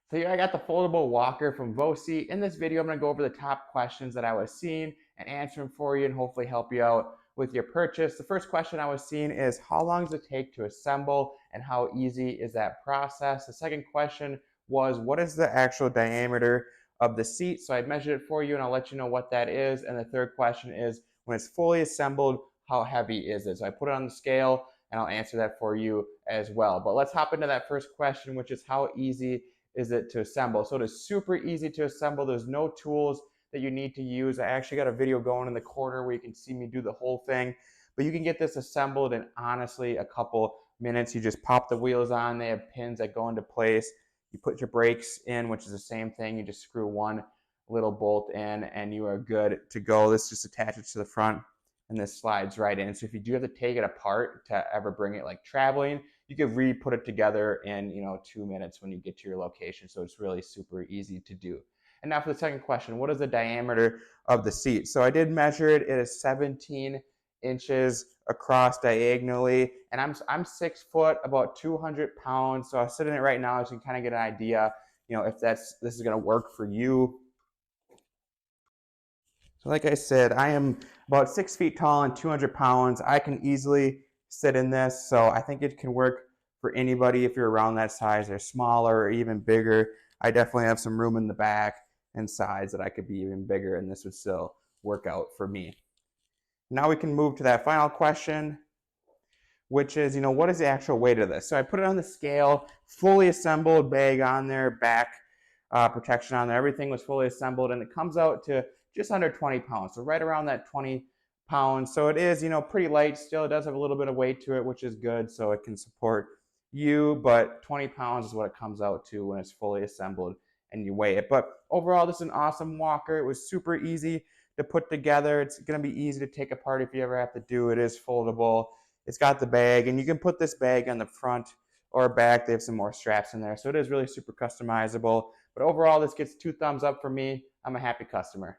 So here I got the foldable walker from VOCIC. In this video, I'm going to go over the top questions that I was seeing and answer them for you and hopefully help you out with your purchase. The first question I was seeing is how long does it take to assemble and how easy is that process? The second question was what is the actual diameter of the seat? So I measured it for you and I'll let you know what that is. And the third question is when it's fully assembled, how heavy is it? So I put it on the scale and I'll answer that for you as well. But let's hop into that first question, which is how easy is it to assemble. So it is super easy to assemble. There's no tools that you need to use. I actually got a video going in the corner where you can see me do the whole thing, but you can get this assembled in honestly a couple minutes. You just pop the wheels on. They have pins that go into place. You put your brakes in, which is the same thing. You just screw one little bolt in and you are good to go. This just attaches to the front and this slides right in. So if you do have to take it apart to ever bring it like traveling, you could re-put it together in 2 minutes when you get to your location. So it's really super easy to do. And now for the second question, what is the diameter of the seat? So I did measure it. It is 17 inches across diagonally, and I'm 6 foot, about 200 pounds. So I'm sitting in it right now, so you can kind of get an idea, if this is going to work for you. So like I said, I am about 6 feet tall and 200 pounds. I can easily sit in this, so I think it can work for anybody if you're around that size or smaller or even bigger. I definitely have some room in the back and sides that I could be even bigger, and this would still work out for me. Now we can move to that final question, which is, what is the actual weight of this? So I put it on the scale, fully assembled bag on there, back protection on there. Everything was fully assembled, and it comes out to just under 20 pounds. So right around that 20 pounds. So it is, pretty light still. It does have a little bit of weight to it, which is good. So it can support you, but 20 pounds is what it comes out to when it's fully assembled and you weigh it. But overall, this is an awesome walker. It was super easy to put together. It's going to be easy to take apart if you ever have to do it. It is foldable. It's got the bag, and you can put this bag on the front or back. They have some more straps in there. So it is really super customizable. But overall, this gets 2 thumbs up for me. I'm a happy customer.